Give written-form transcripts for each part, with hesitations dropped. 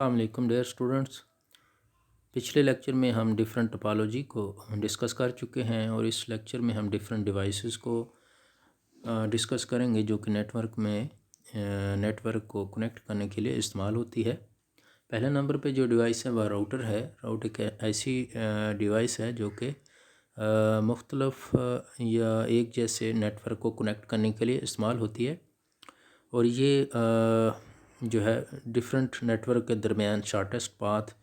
अस्सलाम dear students. पिछले lecture में हम डिफरेंट टोपोलॉजी को डिस्कस कर चुके हैं और इस लेक्चर में हम डिफरेंट डिवाइसेस को डिस्कस करेंगे जो कि नेटवर्क को कनेक्ट करने के लिए इस्तेमाल होती है। पहले नंबर पे जो डिवाइस है वह राउटर है। राउटर एक ऐसी डिवाइस है जो कि मुख्तलफ या एक जैसे नेटवर्क को कनेक्ट करने के लिए इस्तेमाल होती है और ये जो है डिफरेंट नेटवर्क के दरमियान शॉर्टेस्ट पाथ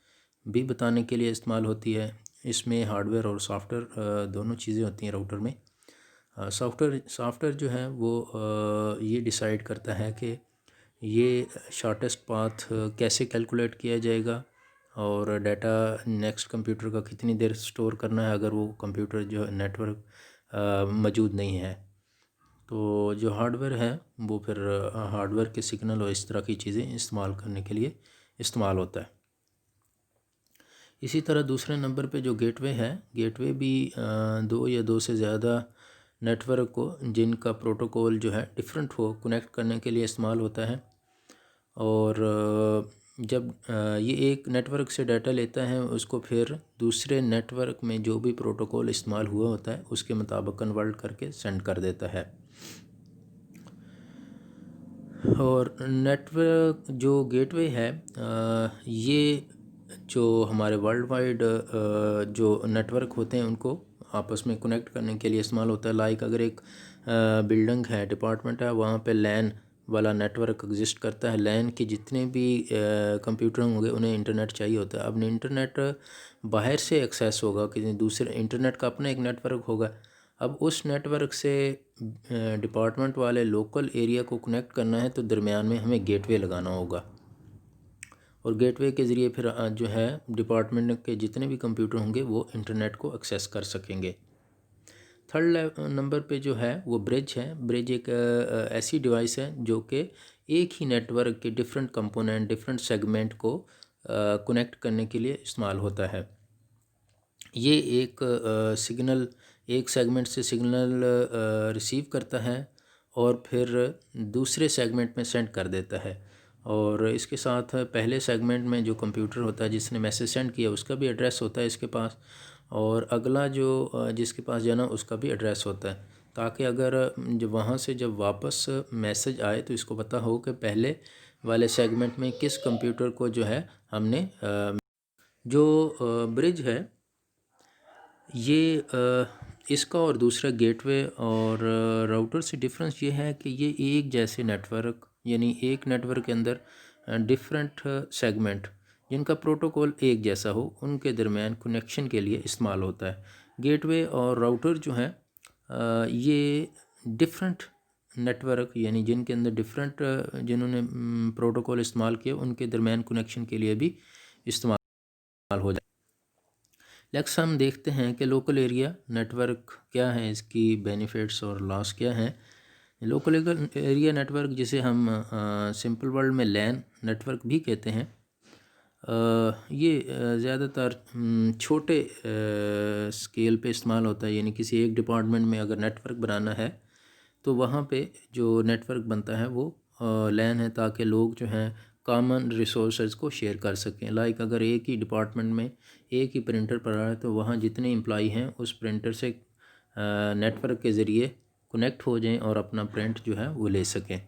भी बताने के लिए इस्तेमाल होती है। इसमें हार्डवेयर और सॉफ्टवेयर दोनों चीज़ें होती हैं राउटर में। सॉफ्टवेयर जो है वो ये डिसाइड करता है कि ये शॉर्टेस्ट पाथ कैसे कैलकुलेट किया जाएगा और डाटा नेक्स्ट कंप्यूटर का कितनी देर स्टोर करना है अगर वो कंप्यूटर जो नेटवर्क मौजूद नहीं है। तो जो हार्डवेयर है वो फिर हार्डवेयर के सिग्नल और इस तरह की चीज़ें इस्तेमाल करने के लिए इस्तेमाल होता है। इसी तरह दूसरे नंबर पे जो गेटवे है, गेटवे भी दो या दो से ज़्यादा नेटवर्क को जिनका प्रोटोकॉल जो है डिफरेंट हो कनेक्ट करने के लिए इस्तेमाल होता है। और जब ये एक नेटवर्क से डाटा लेता है उसको फिर दूसरे नेटवर्क में जो भी प्रोटोकॉल इस्तेमाल हुआ होता है उसके मुताबिक कन्वर्ट करके सेंड कर देता है। और नेटवर्क जो गेटवे है ये जो हमारे वर्ल्ड वाइड जो नेटवर्क होते हैं उनको आपस में कनेक्ट करने के लिए इस्तेमाल होता है। लाइक अगर एक बिल्डिंग है, डिपार्टमेंट है, वहाँ पे लैन वाला नेटवर्क एग्जिस्ट करता है। लैन के जितने भी कंप्यूटर होंगे उन्हें इंटरनेट चाहिए होता है। अब इंटरनेट बाहर से एक्सेस होगा कि दूसरे इंटरनेट का अपना एक नेटवर्क होगा। अब उस नेटवर्क से डिपार्टमेंट वाले लोकल एरिया को कनेक्ट करना है तो दरमियान में हमें गेटवे लगाना होगा और गेटवे के ज़रिए फिर जो है डिपार्टमेंट के जितने भी कंप्यूटर होंगे वो इंटरनेट को एक्सेस कर सकेंगे। थर्ड नंबर पे जो है वो ब्रिज है। ब्रिज एक ऐसी डिवाइस है जो कि एक ही नेटवर्क के डिफरेंट कंपोनेंट, डिफरेंट सेगमेंट को कनेक्ट करने के लिए इस्तेमाल होता है। ये एक सिग्नल एक सेगमेंट से सिग्नल रिसीव करता है और फिर दूसरे सेगमेंट में सेंड कर देता है। और इसके साथ पहले सेगमेंट में जो कंप्यूटर होता है जिसने मैसेज सेंड किया उसका भी एड्रेस होता है इसके पास, और अगला जो जिसके पास जाना उसका भी एड्रेस होता है, ताकि अगर जब वहाँ से जब वापस मैसेज आए तो इसको पता हो कि पहले वाले सेगमेंट में किस कंप्यूटर को जो है हमने जो ब्रिज है ये इसका और दूसरा गेटवे और राउटर से डिफरेंस ये है कि ये एक जैसे नेटवर्क यानी एक नेटवर्क के अंदर डिफरेंट सेगमेंट जिनका प्रोटोकॉल एक जैसा हो उनके दरमियान कनेक्शन के लिए इस्तेमाल होता है। गेटवे और राउटर जो हैं ये डिफरेंट नेटवर्क यानी जिनके अंदर डिफरेंट जिन्होंने प्रोटोकॉल इस्तेमाल किया उनके दरमियान कनेक्शन के लिए भी इस्तेमाल हो जाए। नेक्स्ट हम देखते हैं कि लोकल एरिया नेटवर्क क्या है, इसकी बेनिफिट्स और लॉस क्या हैं। लोकल एरिया नेटवर्क जिसे हम सिंपल वर्ड में लैन नेटवर्क भी कहते हैं, ये ज़्यादातर छोटे स्केल पे इस्तेमाल होता है। यानी किसी एक डिपार्टमेंट में अगर नेटवर्क बनाना है तो वहाँ पे जो नेटवर्क बनता है वो लैन है, ताकि लोग जो हैं कॉमन रिसोर्सेज को शेयर कर सकें। लाइक अगर एक ही डिपार्टमेंट में एक ही प्रिंटर पड़ा है तो वहाँ जितने एम्प्लॉई हैं उस प्रिंटर से नेटवर्क के ज़रिए कनेक्ट हो जाएं और अपना प्रिंट जो है वो ले सकें।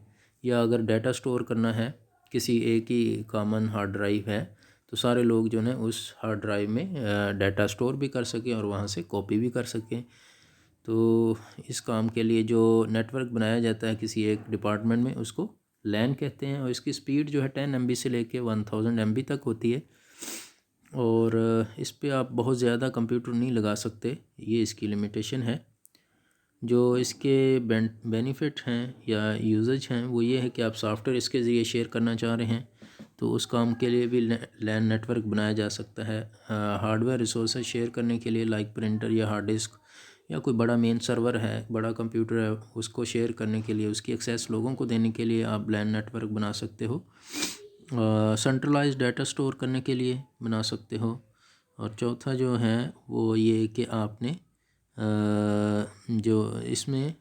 या अगर डाटा स्टोर करना है, किसी एक ही कॉमन हार्ड ड्राइव है तो सारे लोग जो हैं उस हार्ड ड्राइव में डाटा स्टोर भी कर सकें और वहाँ से कॉपी भी कर सकें। तो इस काम के लिए जो नेटवर्क बनाया जाता है किसी एक डिपार्टमेंट में उसको लैन कहते हैं और इसकी स्पीड जो है 10 MB से लेके 1000 MB तक होती है और इस पे आप बहुत ज़्यादा कंप्यूटर नहीं लगा सकते, ये इसकी लिमिटेशन है। जो इसके बेनिफिट हैं या यूजेज हैं वो ये है कि आप सॉफ्टवेयर इसके ज़रिए शेयर करना चाह रहे हैं तो उस काम के लिए भी लैन नेटवर्क बनाया जा सकता है। हार्डवेयर रिसोर्सेज शेयर करने के लिए लाइक प्रिंटर या हार्ड डिस्क या कोई बड़ा मेन सर्वर है, बड़ा कंप्यूटर है, उसको शेयर करने के लिए उसकी एक्सेस लोगों को देने के लिए आप लैन नेटवर्क बना सकते हो। सेंट्रलाइज्ड डाटा स्टोर करने के लिए बना सकते हो। और चौथा जो है वो ये कि आपने जो इसमें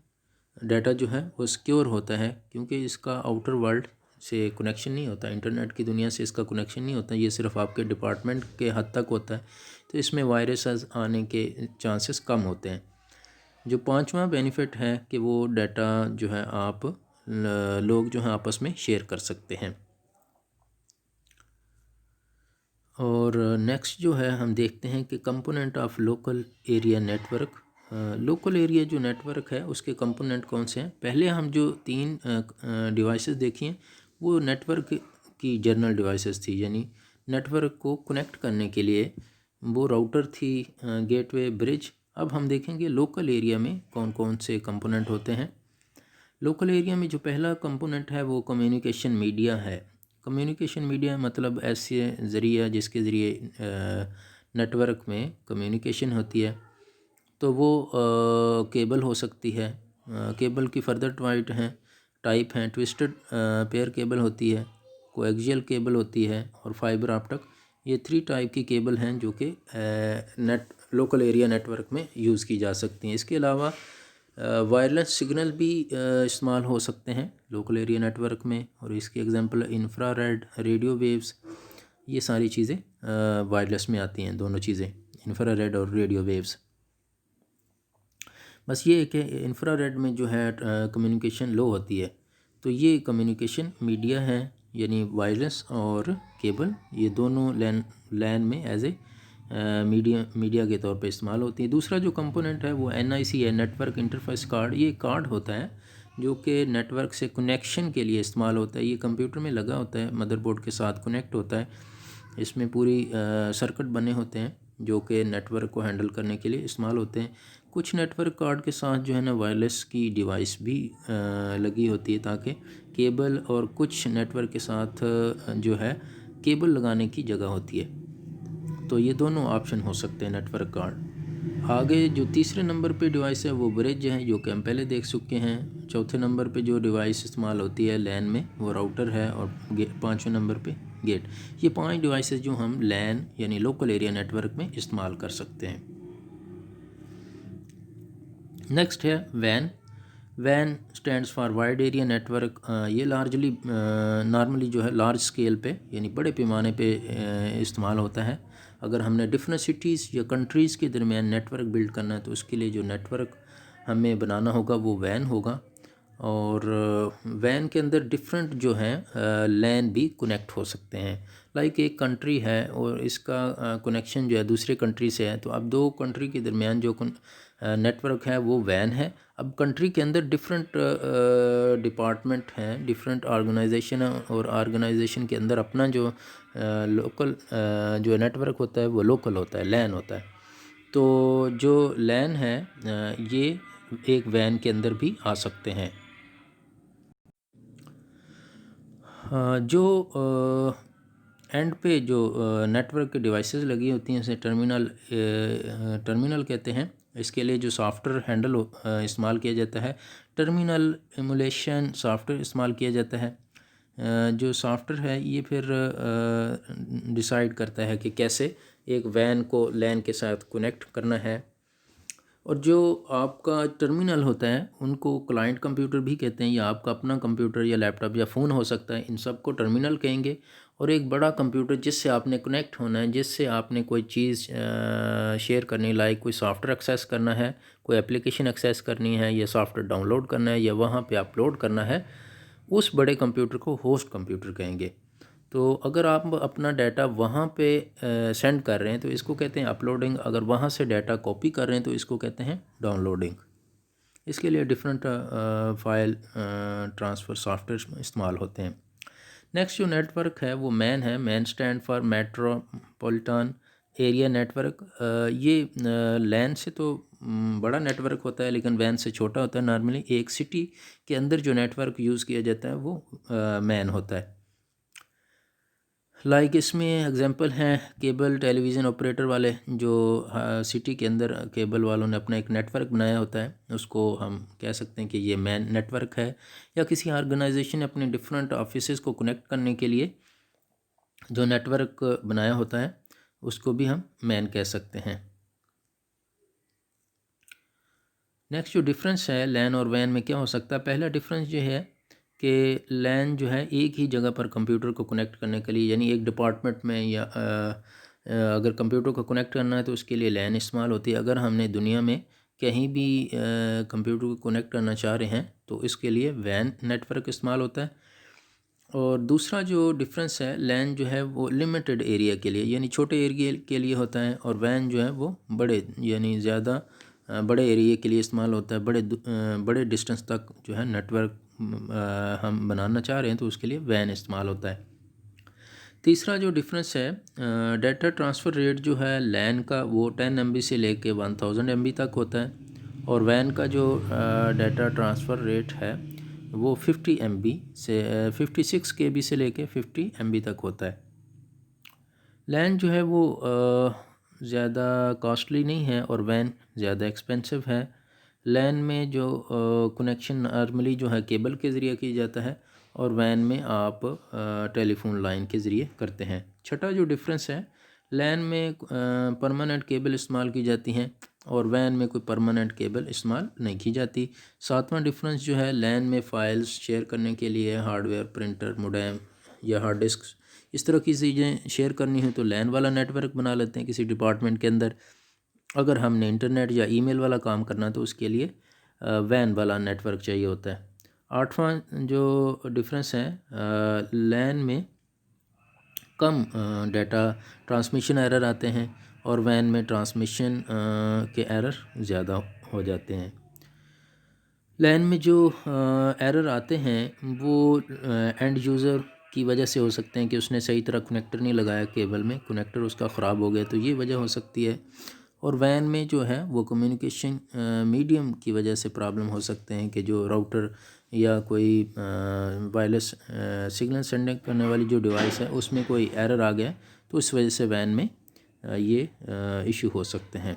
डाटा जो है वो सिक्योर होता है क्योंकि इसका आउटर वर्ल्ड से कनेक्शन नहीं होता, इंटरनेट की दुनिया से इसका कनेक्शन नहीं होता, ये सिर्फ आपके डिपार्टमेंट के हद तक होता है, तो इसमें वायरस आने के चांसेस कम होते हैं। जो पांचवा बेनिफिट है कि वो डाटा जो है आप लोग जो हैं आपस में शेयर कर सकते हैं। और नेक्स्ट जो है हम देखते हैं कि component of local area network. Local area जो नेटवर्क है उसके कंपोनेंट कौन से हैं। पहले हम जो तीन डिवाइसेस देखिए वो नेटवर्क की जनरल डिवाइसेस थी, यानी नेटवर्क को कनेक्ट करने के लिए वो राउटर थी, गेटवे, ब्रिज। अब हम देखेंगे लोकल एरिया में कौन कौन से कंपोनेंट होते हैं। लोकल एरिया में जो पहला कंपोनेंट है वो कम्युनिकेशन मीडिया है। कम्युनिकेशन मीडिया मतलब ऐसे ज़रिया जिसके ज़रिए नेटवर्क में कम्युनिकेशन होती है। तो वो केबल हो सकती है, केबल की फर्दर टाइप हैं ट्विस्टेड पेयर केबल होती है, कोएक्सियल केबल होती है और फाइबर ऑप्टिक। ये 3 टाइप की केबल हैं जो कि लोकल एरिया नेटवर्क में यूज़ की जा सकती हैं। इसके अलावा वायरलेस सिग्नल भी इस्तेमाल हो सकते हैं लोकल एरिया नेटवर्क में, और इसके एग्जांपल इंफ्रारेड, रेडियो वेव्स, ये सारी चीज़ें वायरलेस में आती हैं, दोनों चीज़ें इंफ्रारेड और रेडियो वेव्स। बस ये है कि इंफ्रारेड में जो है कम्युनिकेशन लो होती है, तो ये कम्युनिकेशन मीडिया है, यानी वायरलेस और केबल, ये दोनों लैन में एज ए मीडिया के तौर पे इस्तेमाल होती है। दूसरा जो कंपोनेंट है वो NIC है, नेटवर्क इंटरफेस कार्ड। ये कार्ड होता है जो कि नेटवर्क से कनेक्शन के लिए इस्तेमाल होता है। ये कंप्यूटर में लगा होता है, मदरबोर्ड के साथ कनेक्ट होता है। इसमें पूरी सर्किट बने होते हैं जो कि नेटवर्क को हैंडल करने के लिए इस्तेमाल होते हैं। कुछ नेटवर्क कार्ड के साथ जो है ना वायरलेस की डिवाइस भी लगी होती है, ताकि केबल और कुछ नेटवर्क के साथ जो है केबल लगाने की जगह होती है। तो ये दोनों ऑप्शन हो सकते हैं नेटवर्क कार्ड। आगे जो तीसरे नंबर पे डिवाइस है वो ब्रिज है, जो कि हम पहले देख चुके हैं। चौथे नंबर पे जो डिवाइस इस्तेमाल होती है लैन में वो राउटर है, और पाँचवें नंबर पे गेट। ये 5 डिवाइसेस जो हम लैन यानी लोकल एरिया नेटवर्क में इस्तेमाल कर सकते हैं। नेक्स्ट है van. Van stands for wide area network. ये लार्जली नॉर्मली जो है लार्ज स्केल पे यानी बड़े पैमाने पे इस्तेमाल होता है। अगर हमने डिफरेंट सिटीज़ या कंट्रीज़ के दरमियान नेटवर्क बिल्ड करना है तो उसके लिए जो नेटवर्क हमें बनाना होगा वो वैन होगा। और वैन के अंदर डिफरेंट जो हैं लैन भी कनेक्ट हो सकते हैं। लाइक एक कंट्री है और इसका कनेक्शन जो है दूसरे कंट्री से है, तो अब 2 कंट्री के दरमियान जो नेटवर्क है वो वैन है। अब कंट्री के अंदर डिफरेंट डिपार्टमेंट हैं, डिफरेंट ऑर्गेनाइजेशन है, और ऑर्गेनाइजेशन के अंदर अपना जो लोकल जो नेटवर्क होता है वो लोकल होता है, लैन होता है। तो जो लैन है ये एक वैन के अंदर भी आ सकते हैं। जो एंड पे जो नेटवर्क के डिवाइसेस लगी होती हैं इसे टर्मिनल कहते हैं। इसके लिए जो सॉफ्टवेयर हैंडल इस्तेमाल किया जाता है, टर्मिनल एमुलेशन सॉफ्टवेयर इस्तेमाल किया जाता है। जो सॉफ्टवेयर है ये फिर डिसाइड करता है कि कैसे एक वैन को लैन के साथ कनेक्ट करना है। और जो आपका टर्मिनल होता है उनको क्लाइंट कंप्यूटर भी कहते हैं, या आपका अपना कंप्यूटर या लैपटॉप या फ़ोन हो सकता है, इन सब को टर्मिनल कहेंगे। और एक बड़ा कंप्यूटर जिससे आपने कनेक्ट होना है, जिससे आपने कोई चीज़ शेयर करनी, लाइक कोई सॉफ्टवेयर एक्सेस करना है, कोई एप्लीकेशन एक्सेस करनी है, या सॉफ्टवेयर डाउनलोड करना है, या वहाँ पे अपलोड करना है, उस बड़े कंप्यूटर को होस्ट कंप्यूटर कहेंगे। तो अगर आप अपना डाटा वहाँ पे सेंड कर रहे हैं तो इसको कहते हैं अपलोडिंग। अगर वहाँ से डाटा कॉपी कर रहे हैं तो इसको कहते हैं डाउनलोडिंग। इसके लिए डिफरेंट फाइल ट्रांसफ़र सॉफ्टवेयर इस्तेमाल होते हैं। नेक्स्ट जो नेटवर्क है वो मैन है। Man stand for metropolitan area network. ये लैन से तो बड़ा नेटवर्क होता है, लेकिन वैन से छोटा होता है। नॉर्मली एक सिटी के अंदर जो नेटवर्क यूज़ किया जाता है वो मैन होता है। लाइक इसमें एग्जांपल हैं केबल टेलीविज़न ऑपरेटर वाले, जो सिटी के अंदर केबल वालों ने अपना एक नेटवर्क बनाया होता है, उसको हम कह सकते हैं कि ये मैन नेटवर्क है। या किसी ऑर्गेनाइजेशन ने अपने डिफरेंट ऑफिसेज़ को कनेक्ट करने के लिए जो नेटवर्क बनाया होता है उसको भी हम मैन कह सकते हैं। नेक्स्ट जो डिफरेंस है लैन और वैन में क्या हो सकता है। पहला डिफरेंस ये है कि लैन जो है एक ही जगह पर कंप्यूटर को कनेक्ट करने के लिए, यानी एक डिपार्टमेंट में या अगर कंप्यूटर को कनेक्ट करना है तो उसके लिए लैन इस्तेमाल होती है। अगर हमने दुनिया में कहीं भी कंप्यूटर को कनेक्ट करना चाह रहे हैं तो इसके लिए वैन नेटवर्क इस्तेमाल होता है। और दूसरा जो डिफरेंस है, लैन जो है वो लिमिटेड एरिया के लिए यानी छोटे एरिया के लिए होता है, और वैन जो है वो बड़े यानी ज़्यादा बड़े एरिया के लिए इस्तेमाल होता है। बड़े डिस्टेंस तक जो है नेटवर्क हम बनाना चाह रहे हैं तो उसके लिए वैन इस्तेमाल होता है। तीसरा जो डिफरेंस है, डाटा ट्रांसफ़र रेट जो है लैन का वो 10 MB से लेके 1000 MB तक होता है, और वैन का जो डाटा ट्रांसफ़र रेट है वो 50 MB से 56 KB से लेके 50 MB तक होता है। लैन जो है वो ज़्यादा कॉस्टली नहीं है और वैन ज़्यादा एक्सपेंसिव है। लैन में जो कनेक्शन नॉर्मली जो है केबल के ज़रिए किया जाता है, और वैन में आप टेलीफोन लाइन के ज़रिए करते हैं। छठा जो डिफरेंस है, लैन में परमानेंट केबल इस्तेमाल की जाती हैं और वैन में कोई परमानेंट केबल इस्तेमाल नहीं की जाती। सातवां डिफरेंस जो है, लैन में फ़ाइल्स शेयर करने के लिए हार्डवेयर, प्रिंटर, मोडेम या हार्ड डिस्क इस तरह की चीज़ें शेयर करनी हो तो लैन वाला नेटवर्क बना लेते हैं किसी डिपार्टमेंट के अंदर। अगर हमने इंटरनेट या ईमेल वाला काम करना तो उसके लिए वैन वाला नेटवर्क चाहिए होता है। आठवां जो डिफरेंस है, लैन में कम डाटा ट्रांसमिशन एरर आते हैं और वैन में ट्रांसमिशन के एरर ज़्यादा हो जाते हैं। लैन में जो एरर आते हैं वो एंड यूज़र की वजह से हो सकते हैं कि उसने सही तरह कनेक्टर नहीं लगाया केबल में, कनेक्टर उसका ख़राब हो गया तो ये वजह हो सकती है। और वैन में जो है वो कम्युनिकेशन मीडियम की वजह से प्रॉब्लम हो सकते हैं कि जो राउटर या कोई वायरलेस सिग्नल सेंडिंग करने वाली जो डिवाइस है उसमें कोई एरर आ गया तो इस वजह से वैन में ये इशू हो सकते हैं।